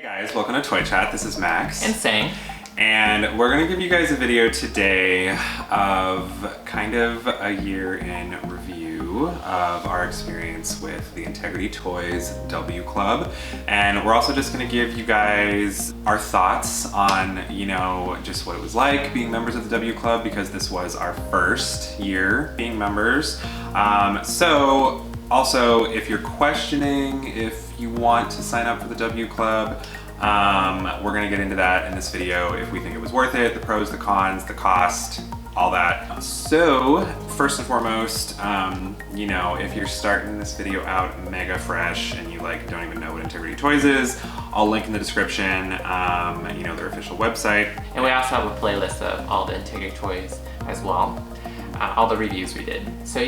Guys, welcome to Toy Chat. This is Max. And Sang. And we're going to give you guys a video today of kind of a year in review of our experience with the Integrity Toys W Club. And we're also just going to give you guys our thoughts on, just what it was like being members of the W Club, because this was our first year being members. So also, if you're questioning if you want to sign up for the W Club, we're gonna get into that in this video, if we think it was worth it, the pros, the cons, the cost, all that. So first and foremost, if you're starting this video out mega fresh and you don't even know what Integrity Toys is, I'll link in the description, their official website. And we also have a playlist of all the Integrity Toys as well. All the reviews we did. So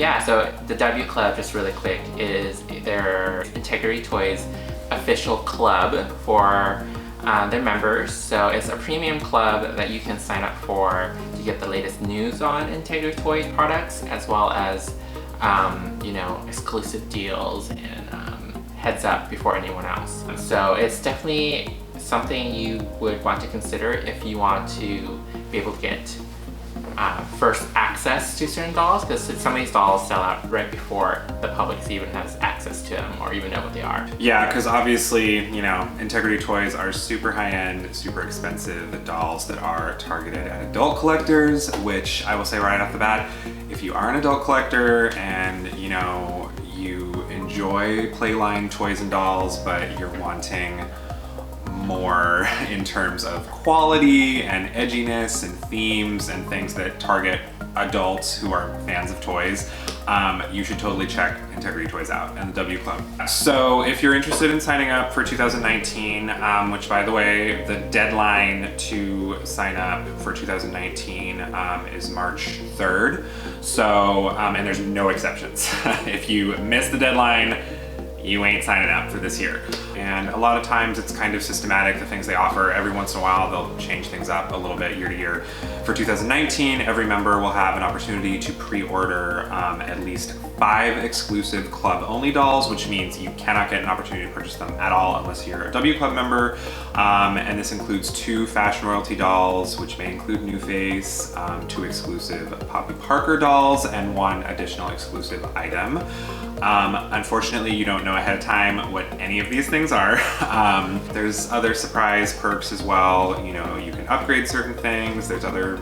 the W Club, just really quick, is their Integrity Toys official club for their members. So it's a premium club that you can sign up for to get the latest news on Integrity Toys products, as well as exclusive deals and heads up before anyone else. So it's definitely something you would want to consider if you want to be able to get first access to certain dolls, because some of these dolls sell out right before the public even has access to them or even know what they are. Yeah, because obviously, Integrity Toys are super high-end, super expensive dolls that are targeted at adult collectors, which I will say right off the bat, if you are an adult collector and you enjoy playline toys and dolls, but you're wanting more in terms of quality and edginess and themes and things that target adults who are fans of toys, you should totally check Integrity Toys out and the W Club. So if you're interested in signing up for 2019, which by the way, the deadline to sign up for 2019 is March 3rd. So, and there's no exceptions. If you miss the deadline, you ain't signing up for this year. And a lot of times it's kind of systematic, the things they offer. Every once in a while they'll change things up a little bit year to year. For 2019, every member will have an opportunity to pre-order at least 5 exclusive club only dolls, which means you cannot get an opportunity to purchase them at all unless you're a W Club member. And this includes 2 fashion royalty dolls, which may include New Face, 2 exclusive Poppy Parker dolls, and 1 additional exclusive item. Unfortunately, you don't know ahead of time what any of these things are. There's other surprise perks as well. You can upgrade certain things. There's other,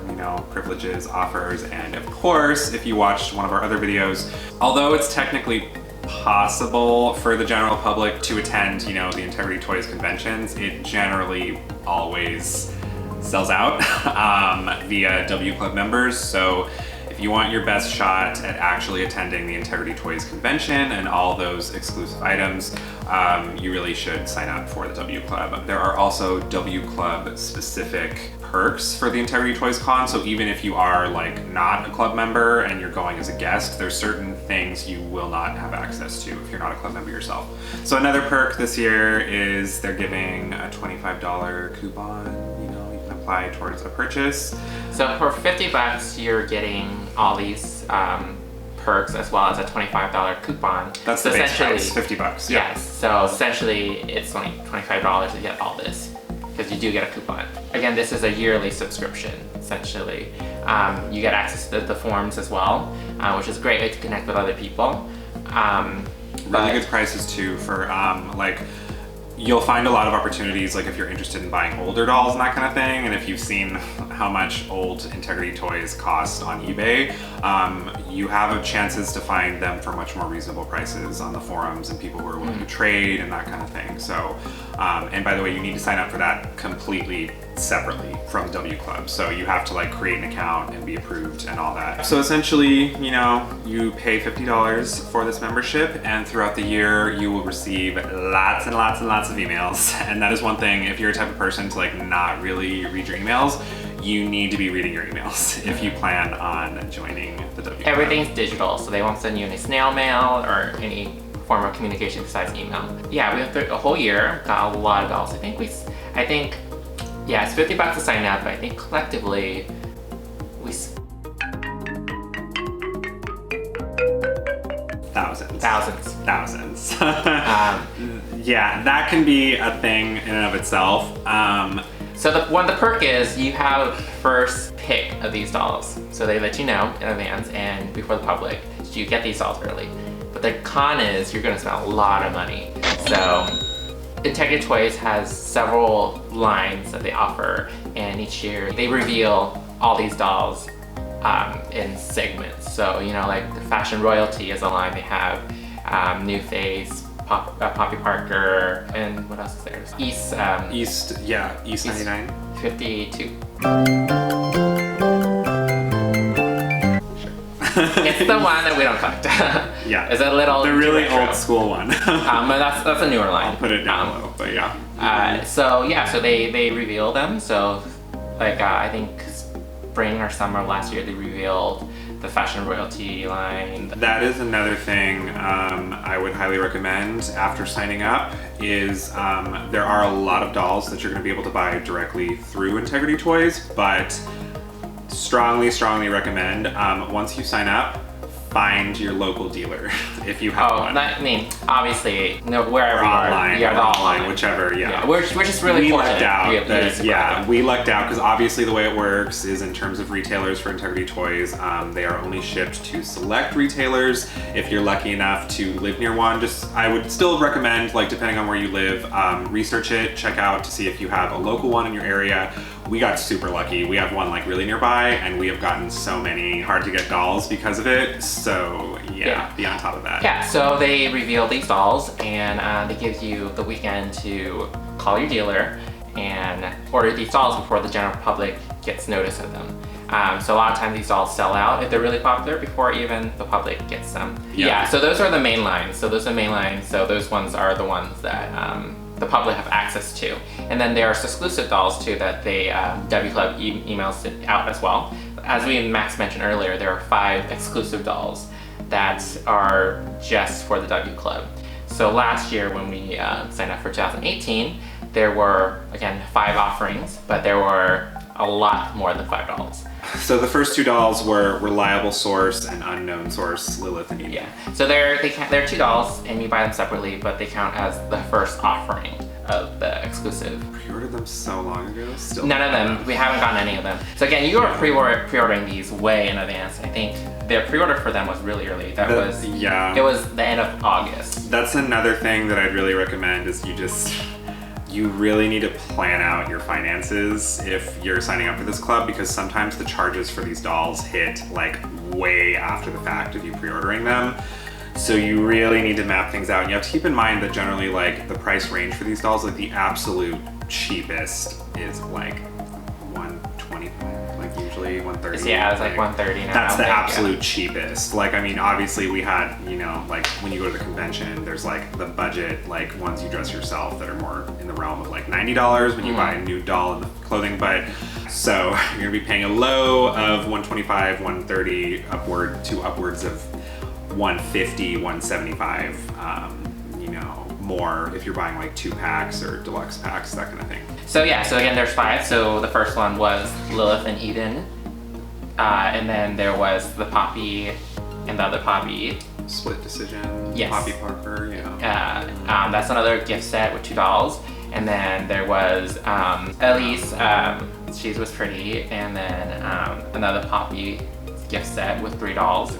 privileges, offers, and of course, if you watched one of our other videos, although it's technically possible for the general public to attend, the Integrity Toys conventions, it generally always sells out via W Club members. So if you want your best shot at actually attending the Integrity Toys convention and all those exclusive items, you really should sign up for the W Club. There are also W Club specific perks for the Integrity Toys Con, so even if you are not a club member and you're going as a guest, there's certain things you will not have access to if you're not a club member yourself. So another perk this year is they're giving a $25 coupon, apply towards a purchase. So for $50, you're getting all these perks as well as a $25 coupon. That's the base price, $50. Yeah. Yes, so essentially it's only $25 to get all this, because you do get a coupon. Again, this is a yearly subscription, essentially. You get access to the forums as well, which is a great way to connect with other people. Really good prices too for you'll find a lot of opportunities, if you're interested in buying older dolls and that kind of thing, and if you've seen how much old Integrity Toys cost on eBay, you have chances to find them for much more reasonable prices on the forums and people who are willing to trade and that kind of thing. So, and by the way, you need to sign up for that completely separately from the W Club. So you have to create an account and be approved and all that. So essentially, you pay $50 for this membership, and throughout the year you will receive lots and lots and lots of emails. And that is one thing, if you're a type of person to not really read your emails, you need to be reading your emails if you plan on joining the W Club. Everything's digital, so they won't send you any snail mail or any form of communication besides email. Yeah, we went through a whole year, got a lot of dolls. I think it's $50 to sign up, but I think collectively we thousands. Thousands. Yeah, that can be a thing in and of itself. So the perk is you have first pick of these dolls. So they let you know in advance and before the public, so you get these dolls early. But the con is you're gonna spend a lot of money. So Integrity Toys has several lines that they offer, and each year they reveal all these dolls in segments. So, you know, like the Fashion Royalty is a line they have, New Face, Poppy Parker, and what else is there? East 99. 52. It's the one that we don't collect. Yeah. It's a little the really retro. old school one. But that's a newer line. I'll put it down low, but yeah. So they reveal them. So like I think spring or summer last year they revealed the Fashion Royalty line. That is another thing I would highly recommend after signing up is there are a lot of dolls that you're going to be able to buy directly through Integrity Toys, but strongly recommend once you sign up, find your local dealer if you have one. I mean, obviously, wherever or you are, online, yeah, or online, whichever. Yeah, we're just really we fortunate. lucked out. We lucked out because obviously the way it works is in terms of retailers for Integrity Toys, they are only shipped to select retailers. If you're lucky enough to live near one, I would still recommend, like depending on where you live, research it, check out to see if you have a local one in your area. We got super lucky. We have one like really nearby, and we have gotten so many hard to get dolls because of it. So yeah, be on top of that. Yeah, so they reveal these dolls, and they give you the weekend to call your dealer and order these dolls before the general public gets notice of them. So a lot of times these dolls sell out if they're really popular before even the public gets them. Yeah, so those are the main lines. So those ones are the ones that the public have access to. And then there's exclusive dolls too that they, W Club emails it out as well. As Max mentioned earlier, there are 5 exclusive dolls that are just for the W Club. So last year when we signed up for 2018, there were, again, 5 offerings, but there were a lot more than 5 dolls. So the first 2 dolls were Reliable Source and Unknown Source, Lilith and Eden. Yeah, so they're 2 dolls and you buy them separately, but they count as the first offering of the exclusive. Pre-ordered them so long ago, still. None of them, we haven't gotten any of them. So again, you are pre-ordering these way in advance. I think the pre-order for them was really early. It was the end of August. That's another thing that I'd really recommend is you really need to plan out your finances if you're signing up for this club, because sometimes the charges for these dolls hit like way after the fact of you pre-ordering them. So you really need to map things out, and you have to keep in mind that generally like the price range for these dolls, like the absolute cheapest is like $125, like usually $130. Yeah, it's like $130 now. That's the absolute cheapest. Like, I mean, obviously we had, you know, like when you go to the convention, there's like the budget, like ones you dress yourself that are more in the realm of like $90 when you buy a new doll in the clothing. But so you're gonna be paying a low of $125, $130, upwards of $150, $175, you know, more if you're buying like 2 packs or deluxe packs, that kind of thing. So yeah, so again, there's 5. So the first one was Lilith and Eden, and then there was the Poppy and the other Poppy. Split decision. Yes. Poppy Parker. Yeah. That's another gift set with 2 dolls, and then there was Elise. She was pretty, and then another Poppy gift set with 3 dolls.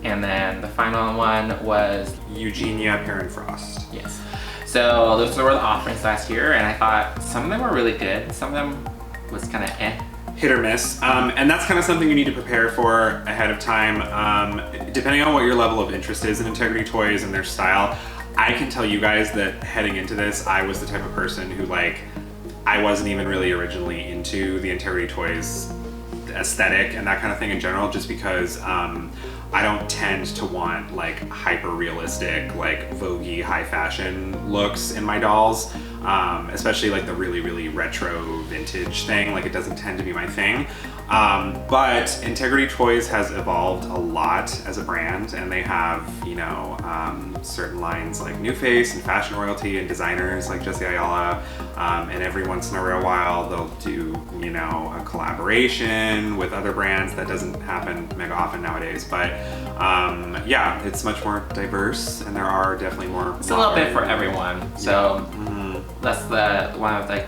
And then the final one was Eugenia Perrin-Frost. Yes. So those were the offerings last year, and I thought some of them were really good. Some of them was kind of hit or miss. And that's kind of something you need to prepare for ahead of time. Depending on what your level of interest is in Integrity Toys and their style, I can tell you guys that heading into this, I was the type of person who I wasn't even really originally into the Integrity Toys aesthetic and that kind of thing in general, just because I don't tend to want like hyper realistic, like voguey high fashion looks in my dolls, especially like the really retro vintage thing. Like it doesn't tend to be my thing. But Integrity Toys has evolved a lot as a brand, and they have, you know, certain lines like New Face and Fashion Royalty and designers like Jessie Ayala, and and every once in a rare while they'll do, you know, a collaboration with other brands. That doesn't happen mega often nowadays, but yeah, it's much more diverse, and there are definitely more. It's a little bit for everyone. So that's the one of like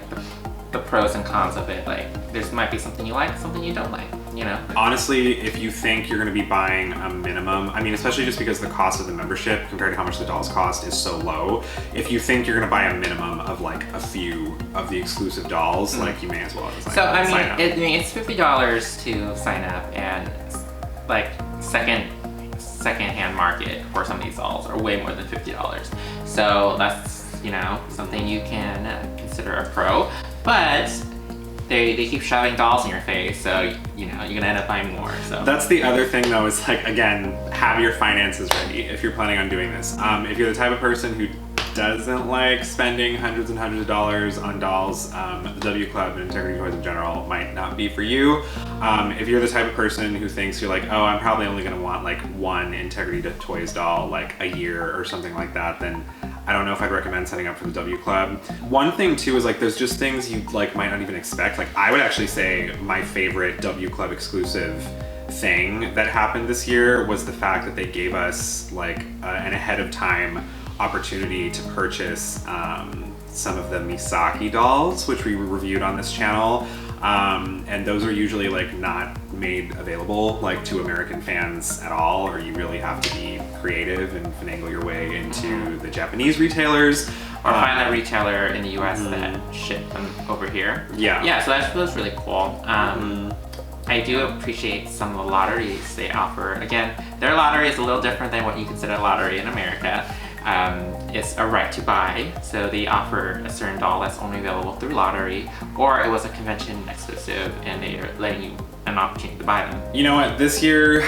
the pros and cons of it. Like, there's might be something you like, something you don't like, you know? Honestly, if you think you're going to be buying a minimum, I mean, especially just because the cost of the membership compared to how much the dolls cost is so low, if you think you're going to buy a minimum of like a few of the exclusive dolls, like, you may as well just, like, So I sign up. mean, it's $50 to sign up, and like second-hand market for some of these dolls are way more than $50. So that's, you know, something you can consider a pro. But they keep shoving dolls in your face, so, you know, you're gonna end up buying more. So that's the other thing, though, is like, again, have your finances ready if you're planning on doing this. If you're the type of person who doesn't like spending hundreds and hundreds of dollars on dolls, the W Club and Integrity Toys in general might not be for you. If you're the type of person who thinks you're like, oh, I'm probably only gonna want like one Integrity Toys doll like a year or something like that, then I don't know if I'd recommend signing up for the W Club. One thing too is like, there's just things you like might not even expect. Like, I would actually say my favorite W Club exclusive thing that happened this year was the fact that they gave us like an ahead of time opportunity to purchase some of the Misaki dolls, which we reviewed on this channel. And those are usually like not made available like to American fans at all, or you really have to be creative and finagle your way into the Japanese retailers. Or find a retailer in the US that ship them over here. Yeah, so that's really cool. I do appreciate some of the lotteries they offer. Again, their lottery is a little different than what you consider a lottery in America. It's a right to buy, so they offer a certain doll that's only available through lottery, or it was a convention exclusive and they're letting you an opportunity to buy them. You know what, this year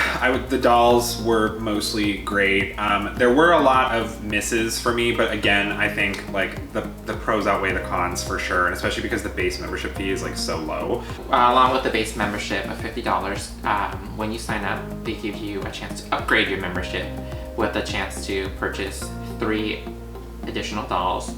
the dolls were mostly great. There were a lot of misses for me, but again, I think like the pros outweigh the cons for sure, and especially because the base membership fee is like so low. Along with the base membership of $50, when you sign up, they give you a chance to upgrade your membership with a chance to purchase 3 additional dolls.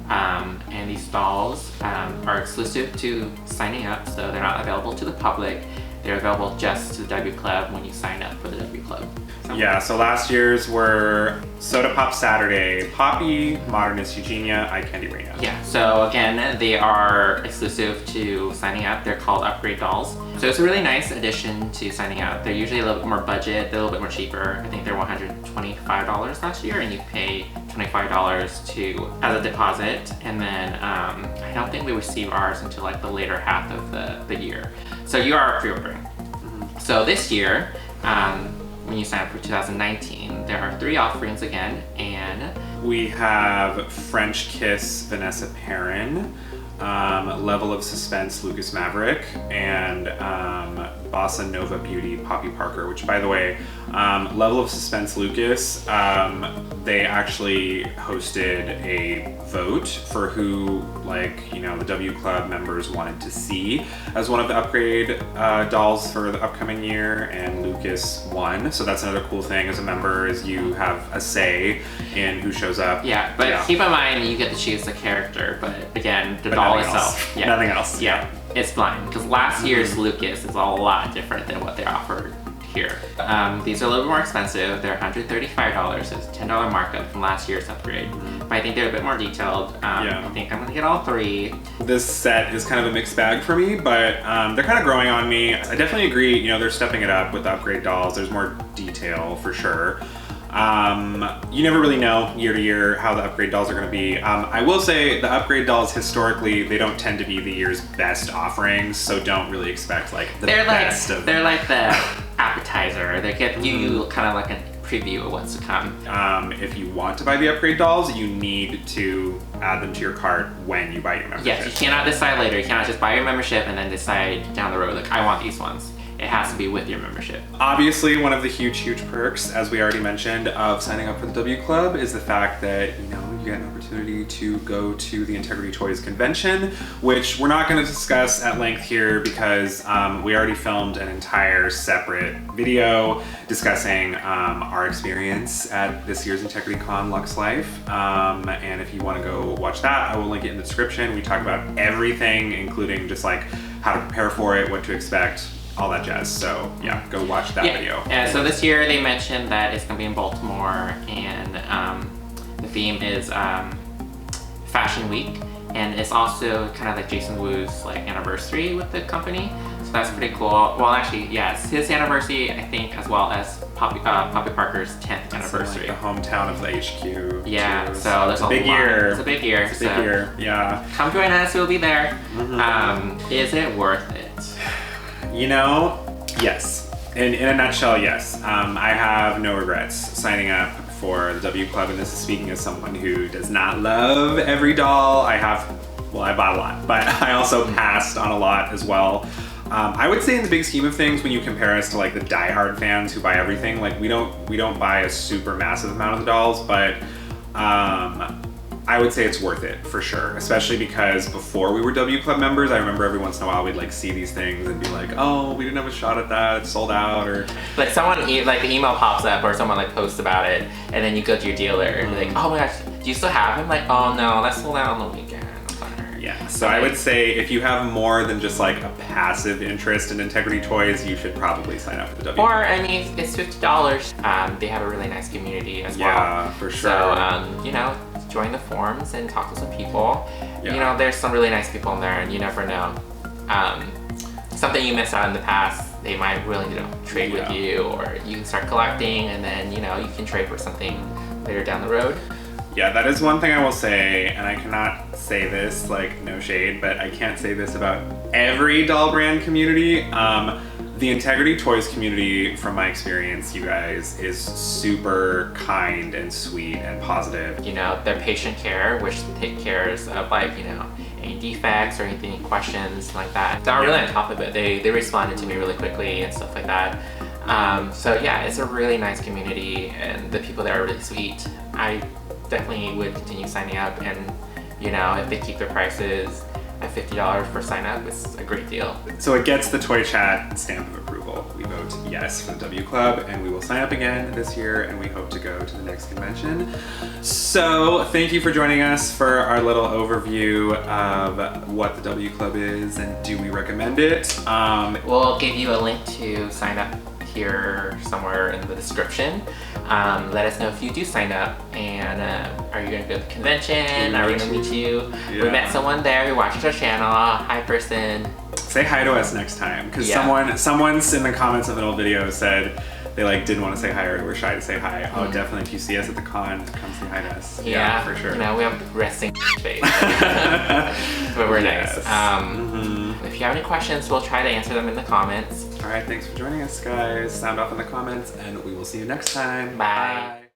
And these dolls are exclusive to signing up, so they're not available to the public. They're available just to the W Club when you sign up for the W Club. Yeah, so last year's were Soda Pop Saturday, Poppy, Modernist Eugenia, Eye Candy Reina. Yeah, so again, they are exclusive to signing up. They're called upgrade dolls. So it's a really nice addition to signing up. They're usually a little bit more budget, they're a little bit more cheaper. I think they're $125 last year, and you pay $25 as a deposit. And then I don't think we receive ours until like the later half of the year. So you are pre-ordering. So this year, when you sign up for 2019, there are 3 offerings again, and we have French Kiss Vanessa Perrin, Level of Suspense Lucas Maverick, and Bossa Nova Beauty Poppy Parker, which, by the way, Level of Suspense Lucas, they actually hosted a vote for who, like, you know, the W Club members wanted to see as one of the upgrade dolls for the upcoming year, and Lucas won. So that's another cool thing as a member, is you have a say in who shows up. Yeah, but keep in mind you get to choose the character, but again, the doll itself. Yeah. Nothing else. Yeah, it's blind, because last year's Lucas is a lot different than what they offered here. These are a little bit more expensive. They're $135. It's a $10 markup from last year's upgrade. But I think they're a bit more detailed. I think I'm gonna get all 3. This set is kind of a mixed bag for me, but they're kind of growing on me. I definitely agree, you know, they're stepping it up with the upgrade dolls. There's more detail for sure. You never really know year to year how the upgrade dolls are going to be. I will say the upgrade dolls, historically, they don't tend to be the year's best offerings, so don't really expect like the best of. They're like the appetizer. They give you kind of like a preview of what's to come. If you want to buy the upgrade dolls, you need to add them to your cart when you buy your membership. Yes, you cannot decide later. You cannot just buy your membership and then decide down the road, like, I want these ones. It has to be with your membership. Obviously, one of the huge perks, as we already mentioned, of signing up for the W Club is the fact that, you know, you get an opportunity to go to the Integrity Toys convention, which we're not going to discuss at length here because we already filmed an entire separate video discussing our experience at this year's Integrity Con Lux Life. And if you want to go watch that, I will link it in the description. We talk about everything, including just like how to prepare for it, what to expect, all that jazz. So yeah, go watch that video. Yeah, so this year they mentioned that it's gonna be in Baltimore, and the theme is Fashion Week, and it's also kind of like Jason Wu's like anniversary with the company. So that's pretty cool. Well, actually, yeah, it's his anniversary, I think, as well as Poppy Parker's 10th anniversary. Like the hometown of the HQ. Yeah, too. so there's a big year. It's a big year. It's a big year, yeah. Come join us, we'll be there. Is it worth it? You know, yes. In a nutshell, yes. I have no regrets signing up for the W Club, and this is speaking as someone who does not love every doll. I bought a lot, but I also passed on a lot as well. I would say in the big scheme of things, when you compare us to like the diehard fans who buy everything, like we don't buy a super massive amount of the dolls, but I would say it's worth it for sure, especially because before we were W Club members, I remember every once in a while we'd like see these things and be like, oh, we didn't have a shot at that, it's sold out, or like someone like the email pops up or someone like posts about it, and then you go to your dealer and like, oh my gosh, do you still have them? Like, oh no, that's sold out on the weekend. Yeah, so I would say if you have more than just like a passive interest in Integrity Toys, you should probably sign up for the W. Or, I mean, it's $50. They have a really nice community as well. Yeah, for sure. So, you know, join the forums and talk to some people. Yeah. You know, there's some really nice people in there, and you never know. Something you missed out in the past, they might really, trade with you, or you can start collecting, and then, you know, you can trade for something later down the road. Yeah, that is one thing I will say, and I cannot say this, like, no shade, but I can't say this about every doll brand community. The Integrity Toys community, from my experience, you guys, is super kind and sweet and positive. You know, their patient care, which take cares of, like, you know, any defects or anything, questions like that. They're really on top of it. They responded to me really quickly and stuff like that. So yeah, it's a really nice community, and the people there are really sweet. I definitely would continue signing up, and you know, if they keep their prices at $50 per sign up, it's a great deal. So it gets the Toy Chat stamp of approval. We vote yes for the W Club, and we will sign up again this year, and we hope to go to the next convention. So thank you for joining us for our little overview of what the W Club is, and do we recommend it? We'll give you a link to sign up here somewhere in the description. Let us know if you do sign up, and are you going to go to the convention? Are we going to meet you? Yeah. We met someone there who watched our channel. Hi, person. Say hi to us next time, because someone's in the comments of an old video said they like didn't want to say hi or were shy to say hi. Oh, definitely, if you see us at the con, come say hi to us. Yeah, for sure. You know, we have resting face, but we're nice. If you have any questions, we'll try to answer them in the comments. All right, thanks for joining us, guys. Sound off in the comments, and we will see you next time. Bye.